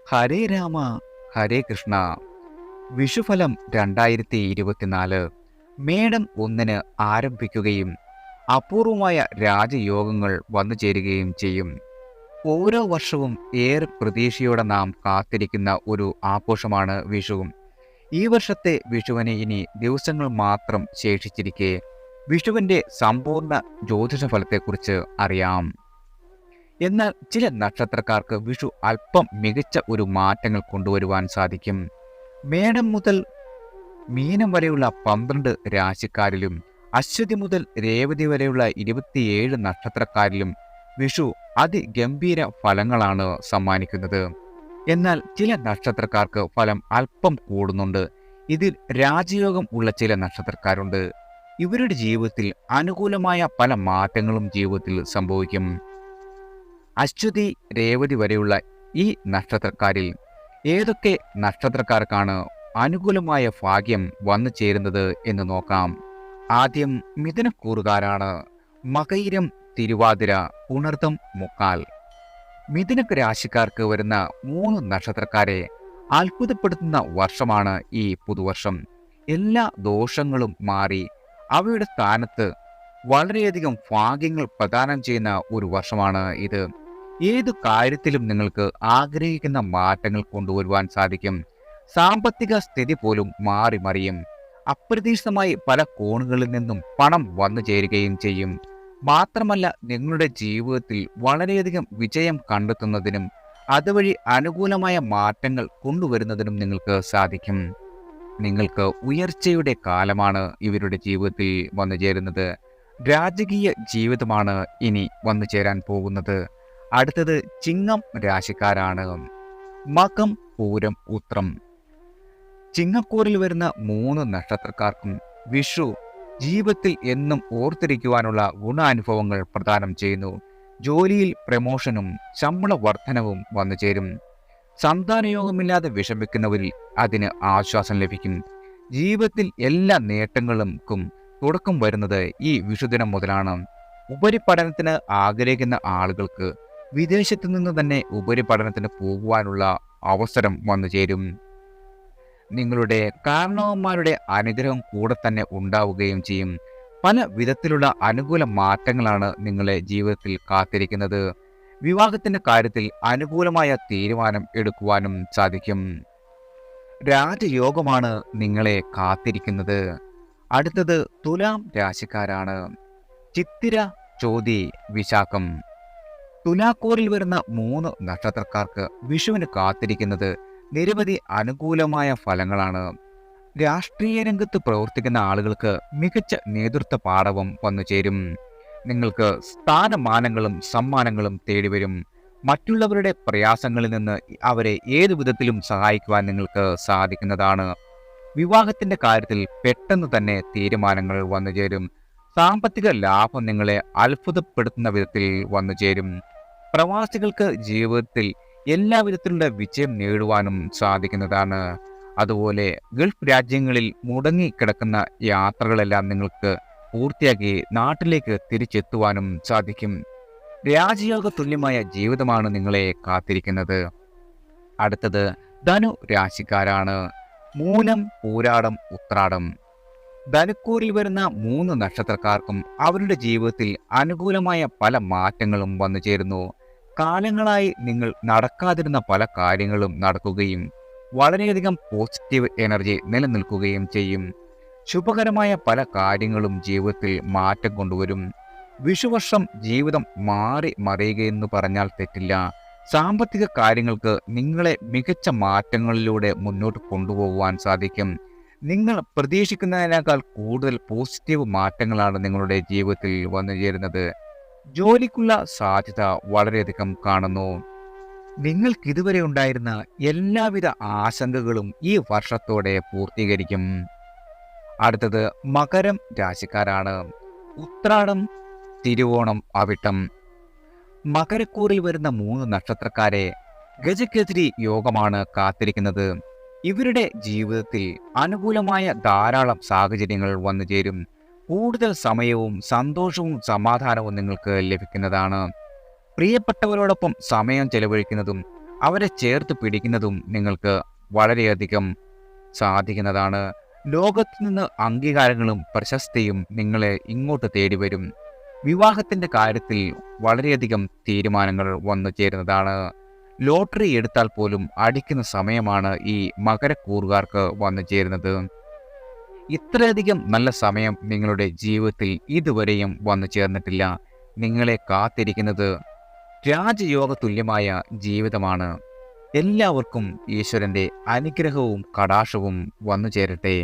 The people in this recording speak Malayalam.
ഹരേ രാമ ഹരേ കൃഷ്ണ. വിഷുഫലം 2024 മേടം 1 ആരംഭിക്കുകയും അപൂർവമായ രാജയോഗങ്ങൾ വന്നു ചേരുകയും ചെയ്യും. ഓരോ വർഷവും ഏറെ പ്രതീക്ഷയോടെ നാം കാത്തിരിക്കുന്ന ഒരു ആഘോഷമാണ് വിഷു. ഈ വർഷത്തെ വിഷുവിന് ഇനി ദിവസങ്ങൾ മാത്രം ശേഷിച്ചിരിക്കെ വിഷുവിൻ്റെ സമ്പൂർണ്ണ ജ്യോതിഷ ഫലത്തെക്കുറിച്ച് അറിയാം. എന്നാൽ ചില നക്ഷത്രക്കാർക്ക് വിഷു അല്പം മികച്ച ഒരു മാറ്റങ്ങൾ കൊണ്ടുവരുവാൻ സാധിക്കും. മേടം മുതൽ മീനം വരെയുള്ള 12 രാശിക്കാരിലും അശ്വതി മുതൽ രേവതി വരെയുള്ള 27 നക്ഷത്രക്കാരിലും വിഷു അതിഗംഭീര ഫലങ്ങളാണ് സമ്മാനിക്കുന്നത്. എന്നാൽ ചില നക്ഷത്രക്കാർക്ക് ഫലം അല്പം കൂടുന്നുണ്ട്. ഇതിൽ രാജയോഗം ഉള്ള ചില നക്ഷത്രക്കാരുണ്ട്. ഇവരുടെ ജീവിതത്തിൽ അനുകൂലമായ പല മാറ്റങ്ങളും ജീവിതത്തിൽ സംഭവിക്കും. അശ്വതി രേവതി വരെയുള്ള ഈ നക്ഷത്രക്കാരിൽ ഏതൊക്കെ നക്ഷത്രക്കാർക്കാണ് അനുകൂലമായ ഭാഗ്യം വന്നു ചേരുന്നത് എന്ന് നോക്കാം. ആദ്യം മിഥുനക്കൂറുകാരാണ്. മകയിരം, തിരുവാതിര, പുണർതം, മുക്കാൽ. മിഥുന രാശിക്കാർക്ക് വരുന്ന 3 നക്ഷത്രക്കാരെ അത്ഭുതപ്പെടുത്തുന്ന വർഷമാണ് ഈ പുതുവർഷം. എല്ലാ ദോഷങ്ങളും മാറി അവയുടെ സ്ഥാനത്ത് വളരെയധികം ഭാഗ്യങ്ങൾ പ്രദാനം ചെയ്യുന്ന ഒരു വർഷമാണ് ഇത്. ഏതു കാര്യത്തിലും നിങ്ങൾക്ക് ആഗ്രഹിക്കുന്ന മാറ്റങ്ങൾ കൊണ്ടുവരുവാൻ സാധിക്കും. സാമ്പത്തിക സ്ഥിതി പോലും മാറി മറിയും. അപ്രതീക്ഷിതമായി പല കോണുകളിൽ നിന്നും പണം വന്നു ചേരുകയും ചെയ്യും. മാത്രമല്ല, നിങ്ങളുടെ ജീവിതത്തിൽ വളരെയധികം വിജയം കണ്ടെത്തുന്നതിനും അതുവഴി അനുകൂലമായ മാറ്റങ്ങൾ കൊണ്ടുവരുന്നതിനും നിങ്ങൾക്ക് സാധിക്കും. നിങ്ങൾക്ക് ഉയർച്ചയുടെ കാലമാണ് ഇവരുടെ ജീവിതത്തിൽ വന്നു ചേരുന്നത്. രാജകീയ ജീവിതമാണ് ഇനി വന്നു ചേരാൻ പോകുന്നത്. അടുത്തത് ചിങ്ങം രാശിക്കാരാണ്. മകം, പൂരം, ഉത്രം. ചിങ്ങക്കൂറിൽ വരുന്ന 3 നക്ഷത്രക്കാർക്കും വിഷു ജീവിതത്തിൽ എന്നും ഓർത്തിരിക്കുവാനുള്ള ഗുണാനുഭവങ്ങൾ പ്രദാനം ചെയ്യുന്നു. ജോലിയിൽ പ്രമോഷനും ശമ്പള വർധനവും വന്നു ചേരും. സന്താനയോഗമില്ലാതെ വിഷമിക്കുന്നവരിൽ അതിന് ആശ്വാസം ലഭിക്കും. ജീവിതത്തിൽ എല്ലാ നേട്ടങ്ങൾക്കും തുടക്കം വരുന്നത് ഈ വിഷുദിനം മുതലാണ്. ഉപരിപഠനത്തിന് ആഗ്രഹിക്കുന്ന ആളുകൾക്ക് വിദേശത്തു നിന്ന് തന്നെ ഉപരിപഠനത്തിന് പോകുവാനുള്ള അവസരം വന്നു ചേരും. നിങ്ങളുടെ കാരണവന്മാരുടെ അനുഗ്രഹം കൂടെ തന്നെ ഉണ്ടാവുകയും ചെയ്യും. പല വിധത്തിലുള്ള അനുകൂല മാറ്റങ്ങളാണ് നിങ്ങളെ ജീവിതത്തിൽ കാത്തിരിക്കുന്നത്. വിവാഹത്തിന്റെ കാര്യത്തിൽ അനുകൂലമായ തീരുമാനം എടുക്കുവാനും സാധിക്കും. രാജയോഗമാണ് നിങ്ങളെ കാത്തിരിക്കുന്നത്. അടുത്തത് തുലാം രാശിക്കാരാണ്. ചിത്തിര, ചോതി, വിശാഖം. തുലാക്കൂറിൽ വരുന്ന 3 നക്ഷത്രക്കാർക്ക് വിഷുവിന് കാത്തിരിക്കുന്നത് നിരവധി അനുകൂലമായ ഫലങ്ങളാണ്. രാഷ്ട്രീയ രംഗത്ത് പ്രവർത്തിക്കുന്ന ആളുകൾക്ക് മികച്ച നേതൃത്വ പാടവം വന്നു ചേരും. നിങ്ങൾക്ക് സ്ഥാനമാനങ്ങളും സമ്മാനങ്ങളും തേടിവരും. മറ്റുള്ളവരുടെ പ്രയാസങ്ങളിൽ നിന്ന് അവരെ ഏതു വിധത്തിലും സഹായിക്കുവാൻ നിങ്ങൾക്ക് സാധിക്കുന്നതാണ്. വിവാഹത്തിന്റെ കാര്യത്തിൽ പെട്ടെന്ന് തന്നെ തീരുമാനങ്ങൾ വന്നു ചേരും. സാമ്പത്തിക ലാഭം നിങ്ങളെ അത്ഭുതപ്പെടുത്തുന്ന വിധത്തിൽ വന്നു ചേരും. പ്രവാസികൾക്ക് ജീവിതത്തിൽ എല്ലാ വിധത്തിലുള്ള വിജയം നേടുവാനും സാധിക്കുന്നതാണ്. അതുപോലെ ഗൾഫ് രാജ്യങ്ങളിൽ മുടങ്ങിക്കിടക്കുന്ന യാത്രകളെല്ലാം നിങ്ങൾക്ക് പൂർത്തിയാക്കി നാട്ടിലേക്ക് തിരിച്ചെത്തുവാനും സാധിക്കും. രാജയോഗ തുല്യമായ ജീവിതമാണ് നിങ്ങളെ കാത്തിരിക്കുന്നത്. അടുത്തത് ധനു രാശിക്കാരാണ്. മൂലം, പൂരാടം, ഉത്രാടം. ധനുക്കൂറിൽ വരുന്ന 3 നക്ഷത്രക്കാർക്കും അവരുടെ ജീവിതത്തിൽ അനുകൂലമായ പല മാറ്റങ്ങളും വന്നു ചേരുന്നു. കാലങ്ങളായി നിങ്ങൾ നടക്കാതിരുന്ന പല കാര്യങ്ങളും നടക്കുകയും വളരെയധികം പോസിറ്റീവ് എനർജി നിലനിൽക്കുകയും ചെയ്യും. ശുഭകരമായ പല കാര്യങ്ങളും ജീവിതത്തിൽ മാറ്റം കൊണ്ടുവരും. വിഷുവർഷം ജീവിതം മാറി മറിയുകയെന്ന് പറഞ്ഞാൽ തെറ്റില്ല. സാമ്പത്തിക കാര്യങ്ങൾക്ക് നിങ്ങളെ മികച്ച മാറ്റങ്ങളിലൂടെ മുന്നോട്ട് കൊണ്ടുപോകുവാൻ സാധിക്കും. നിങ്ങൾ പ്രതീക്ഷിക്കുന്നതിനേക്കാൾ കൂടുതൽ പോസിറ്റീവ് മാറ്റങ്ങളാണ് നിങ്ങളുടെ ജീവിതത്തിൽ വന്നു ചേരുന്നത്. ജോലിക്കുള്ള സാധ്യത വളരെയധികം കാണുന്നു. നിങ്ങൾക്കിതുവരെ ഉണ്ടായിരുന്ന എല്ലാവിധ ആശങ്കകളും ഈ വർഷത്തോടെ പൂർത്തീകരിക്കും. അടുത്തത് മകരം രാശിക്കാരാണ്. ഉത്രാടം, തിരുവോണം, അവിട്ടം. മകരക്കൂറിൽ വരുന്ന 3 നക്ഷത്രക്കാരെ ഗജകേസരി യോഗമാണ് കാത്തിരിക്കുന്നത്. ഇവരുടെ ജീവിതത്തിൽ അനുകൂലമായ ധാരാളം സാഹചര്യങ്ങൾ വന്നു ചേരും. കൂടുതൽ സമയവും സന്തോഷവും സമാധാനവും നിങ്ങൾക്ക് ലഭിക്കുന്നതാണ്. പ്രിയപ്പെട്ടവരോടൊപ്പം സമയം ചെലവഴിക്കുന്നതും അവരെ ചേർത്ത് പിടിക്കുന്നതും നിങ്ങൾക്ക് വളരെയധികം സാധിക്കുന്നതാണ്. ലോകത്തു നിന്ന് അംഗീകാരങ്ങളും പ്രശസ്തിയും നിങ്ങളെ ഇങ്ങോട്ട് തേടി വരും. വിവാഹത്തിൻ്റെ കാര്യത്തിൽ വളരെയധികം തീരുമാനങ്ങൾ വന്നു ചേരുന്നതാണ്. ലോട്ടറി എടുത്താൽ പോലും അടിക്കുന്ന സമയമാണ് ഈ മകരക്കൂറുകാർക്ക് വന്നു ചേരുന്നത്. ഇത്രയധികം നല്ല സമയം നിങ്ങളുടെ ജീവിതത്തിൽ ഇതുവരെയും വന്നു ചേർന്നിട്ടില്ല. നിങ്ങളെ കാത്തിരിക്കുന്നത് രാജയോഗ തുല്യമായ ജീവിതമാണ്. എല്ലാവർക്കും ഈശ്വരൻ്റെ അനുഗ്രഹവും കടാക്ഷവും വന്നു ചേരട്ടെ.